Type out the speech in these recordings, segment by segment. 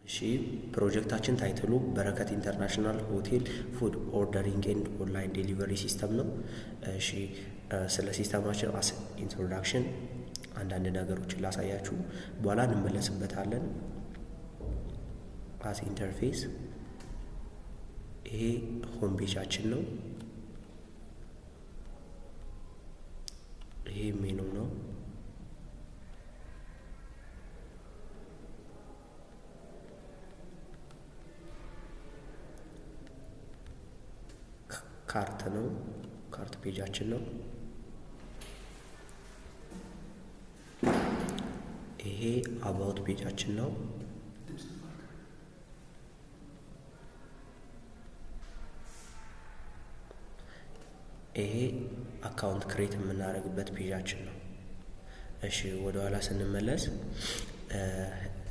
እሺ ፕሮጀክታችን ታይትሉ በረከት ኢንተርናሽናል ሆቴል ፉድ ኦርደሪንግ ኤንድ ኦንላይን ዴሊቨሪ ሲስተም ነው። እሺ ስለ ሲስተማችን አስ ኢንትሮዳክሽን አንዳንድ ነገሮችን ላሳያችሁ፣ በኋላ እንመለስበታለን። አስ ኢንተርፌስ ይሄ ሆም ፔጃችን ነው። ይሄ ሜኑ ነው። ካርት ነው። ካርት ፔጃችን ነው። ይሄ አባውት ፔጃችን ነው። ይሄ አካውንት ክሬት የምናደርግበት ፔጃችን ነው። እሺ ወደ ኋላ ስንመለስ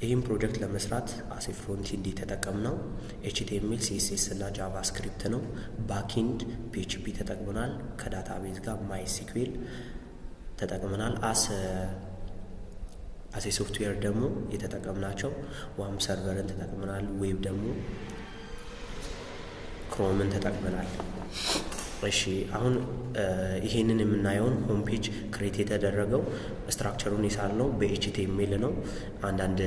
ይህም ፕሮጀክት ለመስራት አሴ ፍሮንት ኤንድ የተጠቀምነው ኤችቲኤምኤል ሲኤስኤስ እና ጃቫስክሪፕት ነው። ባክኤንድ ፒኤችፒ ተጠቅመናል። ከዳታቤዝ ጋር ማይስኩዌል ተጠቅመናል። አሴ ሶፍትዌር ደግሞ የተጠቀምናቸው ዋም ሰርቨርን ተጠቅመናል። ዌብ ደግሞ ክሮምን ተጠቅመናል። እሺ አሁን ይሄንን የምናየውን ሆም ፔጅ ክሬት የተደረገው ስትራክቸሩን የሳልነው በኤችቲኤምኤል ነው። አንዳንድ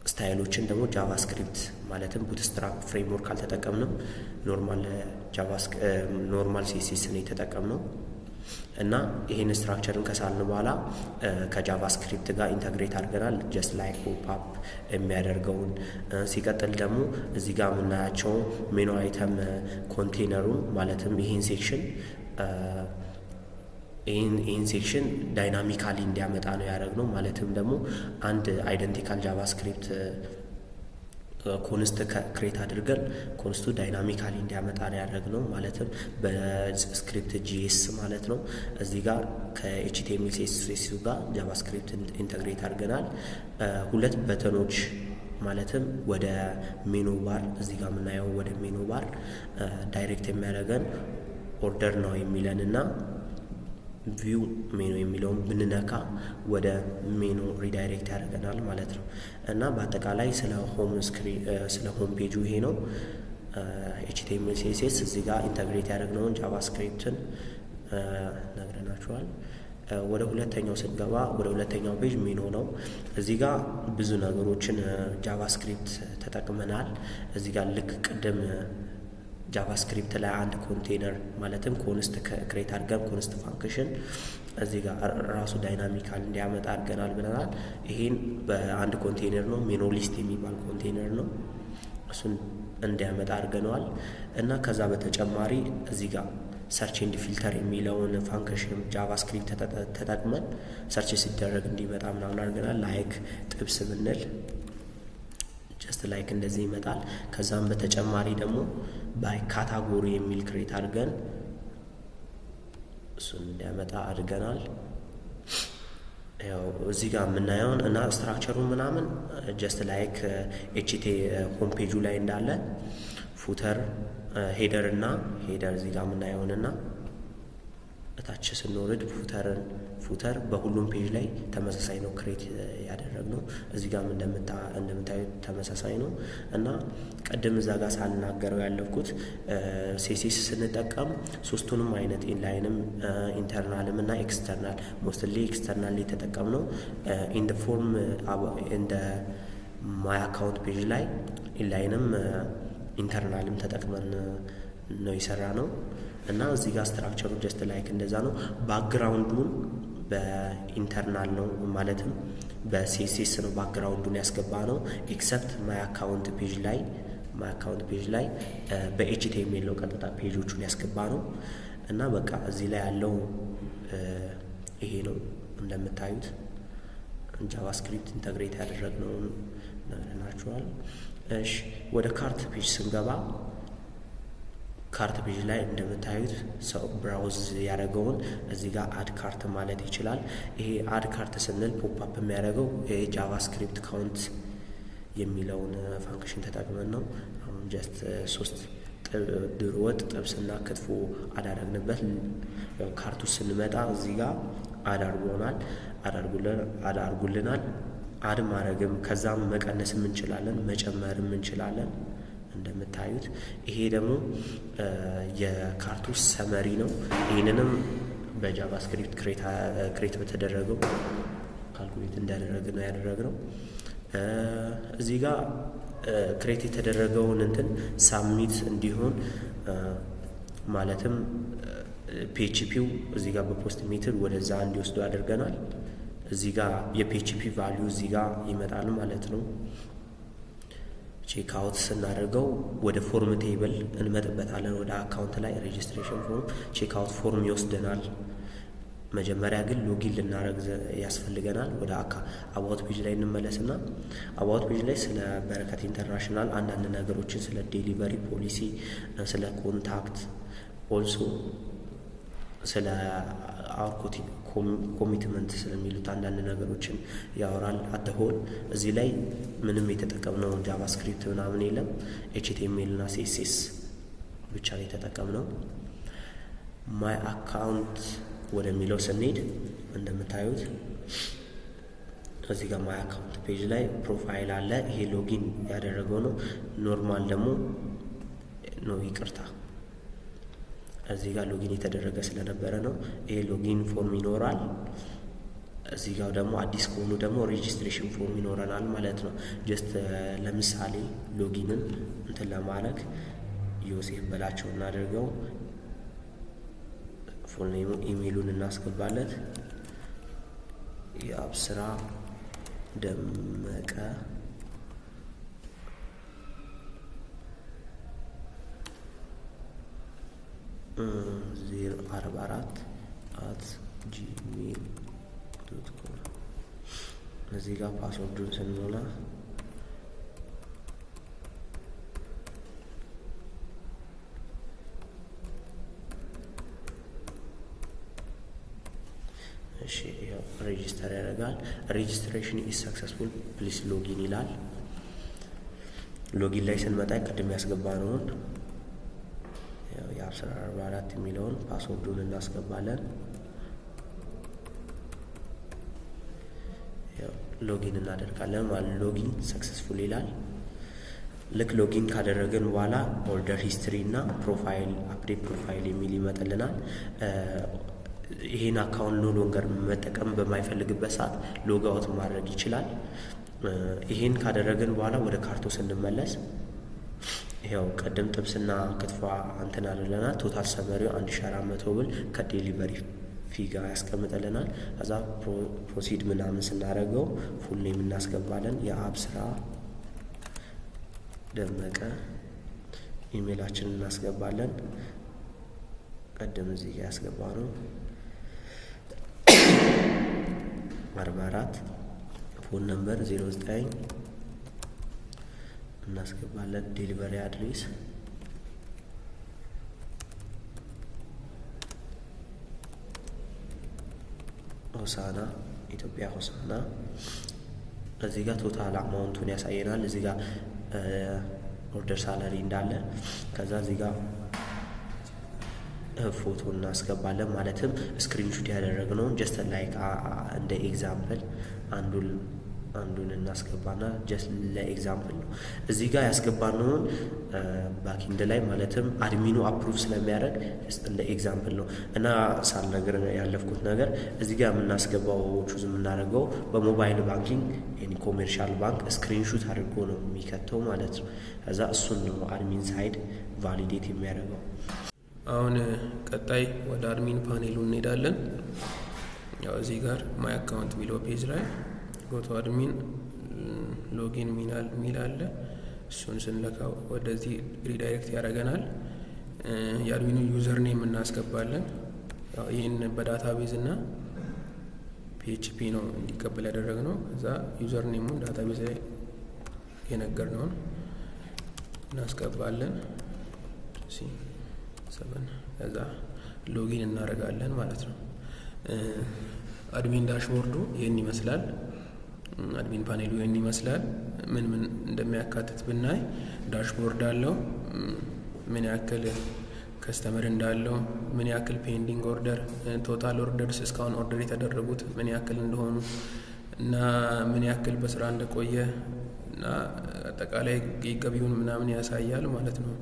ስታይሎችን ደግሞ ጃቫስክሪፕት ማለትም ቡትስትራፕ ፍሬምወርክ አልተጠቀምንም። ኖርማል ሲኤስኤስ ነው የተጠቀምነው እና ይሄን ስትራክቸርን ከሳልን በኋላ ከጃቫስክሪፕት ጋር ኢንተግሬት አድርገናል። ጀስት ላይክ ፖፕ አፕ የሚያደርገውን ሲቀጥል ደግሞ እዚህ ጋር የምናያቸው ሜኑ አይተም ኮንቴነሩን ማለትም ይሄን ሴክሽን ዳይናሚካሊ እንዲያመጣ ነው ያደረግነው። ማለትም ደግሞ አንድ አይደንቲካል ጃቫስክሪፕት ኮንስት ክሬት አድርገን ኮንስቱ ዳይናሚካሊ እንዲያመጣ ነው ያደረግነው። ማለትም በስክሪፕት ጂኤስ ማለት ነው። እዚህ ጋር ከኤችቲኤምኤል ሲኤስኤስ ጋር ጃቫስክሪፕት ኢንተግሬት አድርገናል። ሁለት በተኖች ማለትም ወደ ሜኑ ባር እዚህ ጋር የምናየው ወደ ሜኑ ባር ዳይሬክት የሚያደርገን ኦርደር ነው የሚለን እና ቪው ሜኑ የሚለውን ብንነካ ወደ ሜኑ ሪዳይሬክት ያደርገናል ማለት ነው። እና በአጠቃላይ ስለ ሆም ፔጁ ይሄ ነው። ኤችቲኤምኤል ሲኤስኤስ እዚህ ጋር ኢንተግሬት ያደረግነውን ጃቫስክሪፕትን ነግረናችኋል። ወደ ሁለተኛው ስንገባ ወደ ሁለተኛው ፔጅ ሜኑ ነው። እዚህ ጋር ብዙ ነገሮችን ጃቫስክሪፕት ተጠቅመናል። እዚህ ጋር ልክ ቅድም ጃቫስክሪፕት ላይ አንድ ኮንቴነር ማለትም ኮንስት ክሬት አድርገን ኮንስት ፋንክሽን እዚህ ጋር ራሱ ዳይናሚካል እንዲያመጣ አድርገናል ብለናል። ይሄን በአንድ ኮንቴነር ነው፣ ሜኖሊስት የሚባል ኮንቴነር ነው። እሱን እንዲያመጣ አድርገነዋል እና ከዛ በተጨማሪ እዚህ ጋር ሰርች ኤንድ ፊልተር የሚለውን ፋንክሽን ጃቫስክሪፕት ተጠቅመን ሰርች ሲደረግ እንዲመጣ ምናምን አድርገናል። ላይክ ጥብስ ብንል ጀስት ላይክ እንደዚህ ይመጣል። ከዛም በተጨማሪ ደግሞ ባይ ካታጎሪ የሚል ክሬት አድርገን እሱን እንዲያመጣ አድርገናል። ያው እዚህ ጋር የምናየውን እና ስትራክቸሩን ምናምን ጀስት ላይክ ኤችቲ ሆም ፔጁ ላይ እንዳለ ፉተር ሄደር እዚህ ጋር የምናየውንና እታች ስንወርድ ፉተር በሁሉም ፔጅ ላይ ተመሳሳይ ነው ክሬት ያደረግነው። እዚህ ጋር እንደምታዩት ተመሳሳይ ነው እና ቀደም እዛ ጋር ሳልናገረው ያለፍኩት ሲኤስኤስ ስንጠቀም ሶስቱንም አይነት ኢንላይንም ኢንተርናልም እና ኤክስተርናል ሞስትሊ ኤክስተርናል የተጠቀምነው ኢንደ ፎርም እንደ ማይ አካውንት ፔጅ ላይ ኢንላይንም ኢንተርናልም ተጠቅመን ነው የሰራ ነው እና እዚህ ጋር ስትራክቸሩ ጀስት ላይክ እንደዛ ነው። ባክግራውንዱን በኢንተርናል ነው ማለትም በሲኤስኤስ ነው ባክግራውንዱን ያስገባ ነው። ኤክሰፕት ማይ አካውንት ፔጅ ላይ በኤችቲኤምኤል ነው ቀጥታ ፔጆቹን ያስገባ ነው እና በቃ እዚህ ላይ ያለው ይሄ ነው እንደምታዩት ጃቫስክሪፕት ኢንተግሬት ያደረግነውን ነግረናችኋል። እሺ ወደ ካርት ፔጅ ስንገባ ካርት ፔጅ ላይ እንደምታዩት ሰው ብራውዝ ያደረገውን እዚህ ጋር አድ ካርት ማለት ይችላል። ይሄ አድ ካርት ስንል ፖፕ አፕ የሚያደርገው የጃቫስክሪፕት ካውንት የሚለውን ፋንክሽን ተጠቅመን ነው። አሁን ጀስት 3 ድሮ ወጥ ጥብስና ክትፎ አዳረግንበት። ካርቱ ስንመጣ እዚህ ጋር አዳርጉልናል። አድ ማድረግም ከዛም መቀነስም እንችላለን፣ መጨመርም እንችላለን። እንደምታዩት ይሄ ደግሞ የካርቶች ሰመሪ ነው። ይህንንም በጃቫስክሪፕት ክሬት በተደረገው ካልኩሌት እንዳደረግ ነው ያደረግነው። እዚህ ጋር ክሬት የተደረገውን እንትን ሳብሚት እንዲሆን ማለትም ፒኤችፒው እዚህ ጋር በፖስት ሜትድ ወደዛ እንዲወስዱ አድርገናል። እዚህ ጋር የፒኤችፒ ቫልዩ እዚህ ጋር ይመጣል ማለት ነው። ቼክ አውት ስናደርገው ወደ ፎርም ቴብል እንመጥበታለን። ወደ አካውንት ላይ ሬጅስትሬሽን ፎርም ቼክ አውት ፎርም ይወስደናል። መጀመሪያ ግን ሎጊን ልናደርግ ያስፈልገናል። ወደ አባውት ፔጅ ላይ እንመለስና አባውት ፔጅ ላይ ስለ በረከት ኢንተርናሽናል አንዳንድ ነገሮችን ስለ ዴሊቨሪ ፖሊሲ፣ ስለ ኮንታክት ኦልሶ ስለ አውር ኮሚትመንት ስለሚሉት አንዳንድ ነገሮችን ያወራል። አተሆል እዚህ ላይ ምንም የተጠቀምነው ጃቫስክሪፕት ምናምን የለም። ኤችቲኤምኤል እና ሲኤስኤስ ብቻ ነው የተጠቀምነው። ማይ አካውንት ወደሚለው ስንሄድ እንደምታዩት እዚህ ጋር ማይ አካውንት ፔጅ ላይ ፕሮፋይል አለ። ይሄ ሎጊን ያደረገው ነው። ኖርማል ደግሞ ነው፣ ይቅርታ እዚህ ጋር ሎጊን የተደረገ ስለነበረ ነው። ይሄ ሎጊን ፎርም ይኖራል። እዚህ ጋር ደግሞ አዲስ ከሆኑ ደግሞ ሬጂስትሬሽን ፎርም ይኖረናል ማለት ነው። ጀስት ለምሳሌ ሎጊንን እንትን ለማድረግ ዮሴፍ በላቸው እናደርገው። ፉል ኔም ኢሜይሉን እናስገባለት። የአብስራ ደመቀ 044@gmail.com እዚህ ጋር ፓስወርዱን ስንሞላ እሺ ያው ሬጂስተር ያደርጋል። ሬጂስትሬሽን ኢዝ ሰክሰስፉል ፕሊስ ሎጊን ይላል። ሎጊን ላይ ስንመጣ ቅድም ያስገባነውን ያው የአብስራ 44 የሚለውን ፓስወርዱን እናስገባለን። ያው ሎጊን እናደርጋለን ማለት ሎጊን ሰክሰስፉል ይላል። ልክ ሎጊን ካደረግን በኋላ ኦርደር ሂስትሪ እና ፕሮፋይል አፕዴት ፕሮፋይል የሚል ይመጣልናል። ይሄን አካውንት ኖ ሎንገር መጠቀም በማይፈልግበት ሰዓት ሎግ አውት ማድረግ ይችላል። ይሄን ካደረግን በኋላ ወደ ካርቶ ስንመለስ ይሄው ቀደም ጥብስና ክትፏ እንትን አለናል። ቶታል ሰመሪው 1400 ብር ከዴሊቨሪ ፊ ጋር ያስቀምጠልናል። ከዛ ፕሮሲድ ምናምን ስናደርገው ፉል ኔም እናስገባለን። የአብስራ ደመቀ ኢሜይላችንን እናስገባለን። ቀደም እዚህ ጋር ያስገባነው 44 ፎን ነምበር 09 እናስገባለን። ዴሊቨሪ አድሬስ ሆሳና ኢትዮጵያ ሆሳና። እዚህ ጋር ቶታል አማውንቱን ያሳየናል። እዚህ ጋር ኦርደር ሳላሪ እንዳለ ከዛ እዚህ ጋር ፎቶ እናስገባለን። ማለትም ስክሪንሹት ያደረግነውን ጀስት ላይክ እንደ ኤግዛምፕል አንዱን እናስገባና ጀስት ለኤግዛምፕል ነው። እዚህ ጋር ያስገባነውን ባኪንድ ላይ ማለትም አድሚኑ አፕሩቭ ስለሚያደርግ ጀስት እንደ ኤግዛምፕል ነው እና ሳልነግር ያለፍኩት ነገር እዚህ ጋር የምናስገባው ቹዝ የምናደርገው በሞባይል ባንኪንግ ኤኒ ኮሜርሻል ባንክ ስክሪንሹት አድርጎ ነው የሚከተው ማለት ነው። ከዛ እሱን ነው አድሚን ሳይድ ቫሊዴት የሚያደርገው። አሁን ቀጣይ ወደ አድሚን ፓኔሉ እንሄዳለን። ያው እዚህ ጋር ማይ አካውንት ሚለው ፔጅ ላይ ጎቶ አድሚን ሎጊን ሚል አለ። እሱን ስንለካው ወደዚህ ሪዳይሬክት ያደርገናል። የአድሚኑ ዩዘር ኔም እናስገባለን። ያው ይህን በዳታቤዝ እና ፒኤችፒ ነው እንዲቀበል ያደረግነው። ከዛ ዩዘር ኔሙን ዳታቤዝ ላይ የነገርነውን እናስገባለን። ከዛ ሎጊን እናደርጋለን ማለት ነው። አድሚን ዳሽቦርዱ ይህን ይመስላል። አድሚን ፓኔሉ ይህን ይመስላል። ምን እንደሚያካትት ብናይ ዳሽቦርድ አለው፣ ምን ያክል ከስተመር እንዳለው፣ ምን ያክል ፔንዲንግ ኦርደር፣ ቶታል ኦርደርስ እስካሁን ኦርደር የተደረጉት ምን ያክል እንደሆኑ፣ እና ምን ያክል በስራ እንደቆየ እና አጠቃላይ ገቢውን ምናምን ያሳያል ማለት ነው።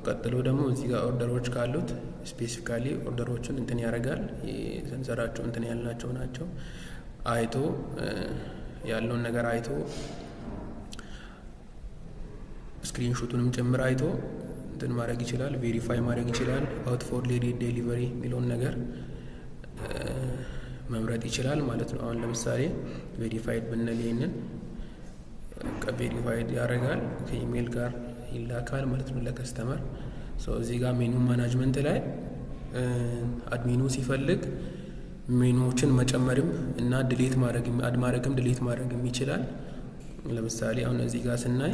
ቀጥሎ ደግሞ እዚህ ጋር ኦርደሮች ካሉት ስፔሲፊካሊ ኦርደሮችን እንትን ያደርጋል። ሰንሰራቸው እንትን ያልናቸው ናቸው። አይቶ ያለውን ነገር አይቶ ስክሪንሾቱንም ጭምር አይቶ እንትን ማድረግ ይችላል፣ ቬሪፋይ ማድረግ ይችላል። አውት ፎር ዴሊቨሪ የሚለውን ነገር መምረጥ ይችላል ማለት ነው። አሁን ለምሳሌ ቬሪፋይድ ብንል ይሄንን ቬሪፋይድ ያደርጋል፣ ከኢሜይል ጋር ይላካል ማለት ነው ለከስተመር። እዚህ ጋር ሜኑ ማናጅመንት ላይ አድሚኑ ሲፈልግ ሜኑዎችን መጨመርም እና ድሌት ማድረግም ድሌት ማድረግም ይችላል። ለምሳሌ አሁን እዚህ ጋር ስናይ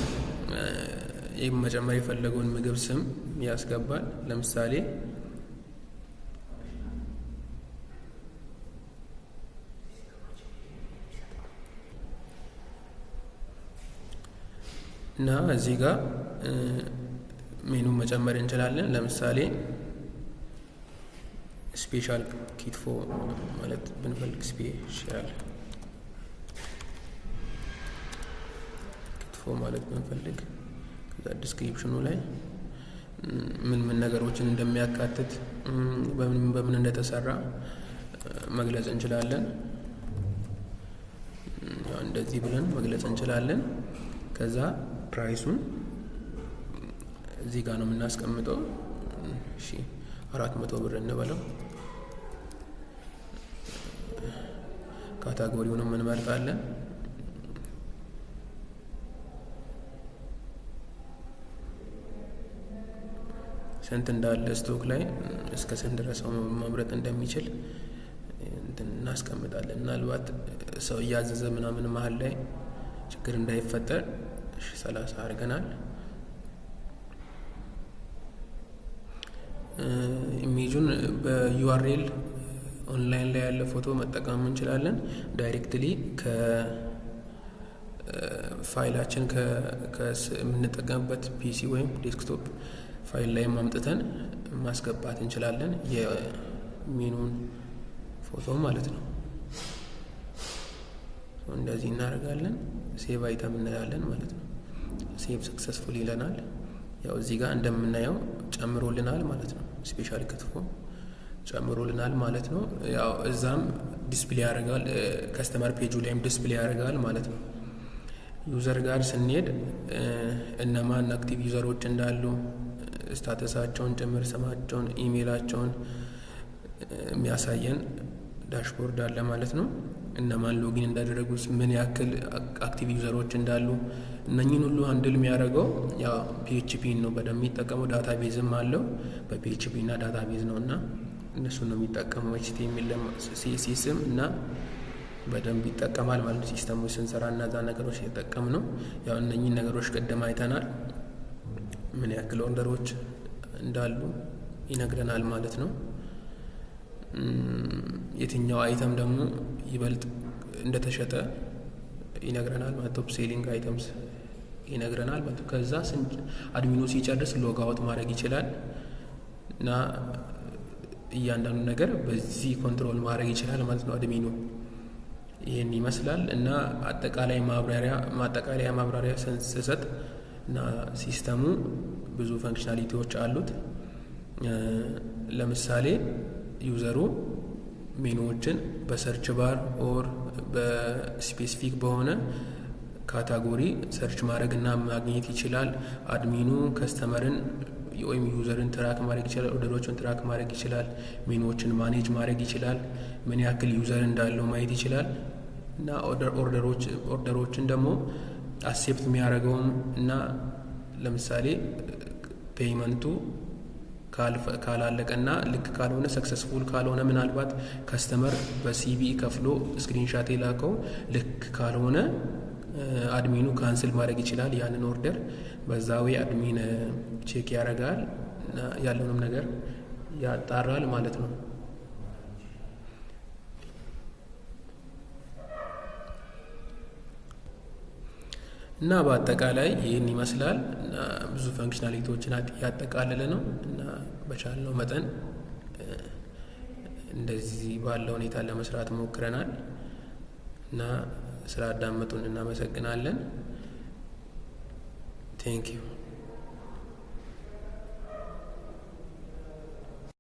ይህ መጨመር የፈለገውን ምግብ ስም ያስገባል። ለምሳሌ እና እዚህ ጋር ሜኑ መጨመር እንችላለን። ለምሳሌ ስፔሻል ኪትፎ ማለት ብንፈልግ ስፔሻል ኪትፎ ማለት ብንፈልግ ከዛ ዲስክሪፕሽኑ ላይ ምን ነገሮችን እንደሚያካትት በምን እንደተሰራ መግለጽ እንችላለን። እንደዚህ ብለን መግለጽ እንችላለን። ከዛ ፕራይሱን እዚህ ጋር ነው የምናስቀምጠው። 400 ብር እንበለው። ካታጎሪውንም እንመርጣለን። ስንት እንዳለ ስቶክ ላይ እስከ ስንት ድረስ መምረጥ እንደሚችል እናስቀምጣለን። ምናልባት ሰው እያዘዘ ምናምን መሀል ላይ ችግር እንዳይፈጠር 30 አድርገናል። ኢሜጁን በዩአርኤል ኦንላይን ላይ ያለ ፎቶ መጠቀም እንችላለን። ዳይሬክትሊ ከፋይላችን የምንጠቀምበት ፒሲ ወይም ዴስክቶፕ ፋይል ላይ ማምጥተን ማስገባት እንችላለን፣ የሜኑን ፎቶ ማለት ነው። እንደዚህ እናደርጋለን። ሴቭ አይተም እንላለን ማለት ነው። ሴቭ ሰክሰስፉል ይለናል። ያው እዚህ ጋር እንደምናየው ጨምሮልናል ማለት ነው። ስፔሻል ክትፎ ጨምሮልናል ማለት ነው። ያው እዛም ዲስፕሌይ ያደርጋል፣ ከስተመር ፔጁ ላይም ዲስፕሌይ ያደርጋል ማለት ነው። ዩዘር ጋር ስንሄድ እነማን አክቲቭ ዩዘሮች እንዳሉ ስታተሳቸውን ጭምር ስማቸውን፣ ኢሜይላቸውን የሚያሳየን ዳሽቦርድ አለ ማለት ነው። እነማን ሎጊን እንዳደረጉ፣ ምን ያክል አክቲቭ ዩዘሮች እንዳሉ እነኚህን ሁሉ አንድል የሚያደርገው ያው ፒኤችፒ ነው በደንብ የሚጠቀመው። ዳታቤዝም አለው በፒኤችፒ እና ዳታቤዝ ነው እና እነሱን ነው የሚጠቀመው። ኤችቲኤምኤል ሲስም እና በደንብ ይጠቀማል ማለት ነው። ሲስተሞች ስንሰራ እና እዛ ነገሮች እየጠቀም ነው። ያው እነኚህን ነገሮች ቅድም አይተናል። ምን ያክል ኦርደሮች እንዳሉ ይነግረናል ማለት ነው። የትኛው አይተም ደግሞ ይበልጥ እንደተሸጠ ይነግረናል ማለት ቶፕ ሴሊንግ አይተምስ ይነግረናል ማለት ነው። ከዛ አድሚኑ ሲጨርስ ሎግ አውት ማድረግ ይችላል እና እያንዳንዱ ነገር በዚህ ኮንትሮል ማድረግ ይችላል ማለት ነው አድሚኑ። ይህን ይመስላል እና ማጠቃለያ ማብራሪያ ስሰጥ እና ሲስተሙ ብዙ ፈንክሽናሊቲዎች አሉት። ለምሳሌ ዩዘሩ ሜኑዎችን በሰርች ባር ኦር በስፔሲፊክ በሆነ ካታጎሪ ሰርች ማድረግ እና ማግኘት ይችላል። አድሚኑ ከስተመርን ወይም ዩዘርን ትራክ ማድረግ ይችላል። ኦርደሮችን ትራክ ማድረግ ይችላል። ሜኑዎችን ማኔጅ ማድረግ ይችላል። ምን ያክል ዩዘር እንዳለው ማየት ይችላል እና ኦርደሮችን ደግሞ አክሴፕት የሚያደርገውም እና ለምሳሌ ፔይመንቱ ካላለቀና ልክ ካልሆነ ሰክሰስፉል ካልሆነ ምናልባት ከስተመር በሲቢኢ ከፍሎ ስክሪንሻት የላከው ልክ ካልሆነ አድሚኑ ካንስል ማድረግ ይችላል ያንን ኦርደር። በዛው አድሚን ቼክ ያደርጋል እና ያለውንም ነገር ያጣራል ማለት ነው። እና በአጠቃላይ ይህን ይመስላል እና ብዙ ፈንክሽናሊቲዎችን ያጠቃለለ ነው እና በቻልነው መጠን እንደዚህ ባለው ሁኔታ ለመስራት ሞክረናል እና ስላዳመጡን እናመሰግናለን። ቴንኪዩ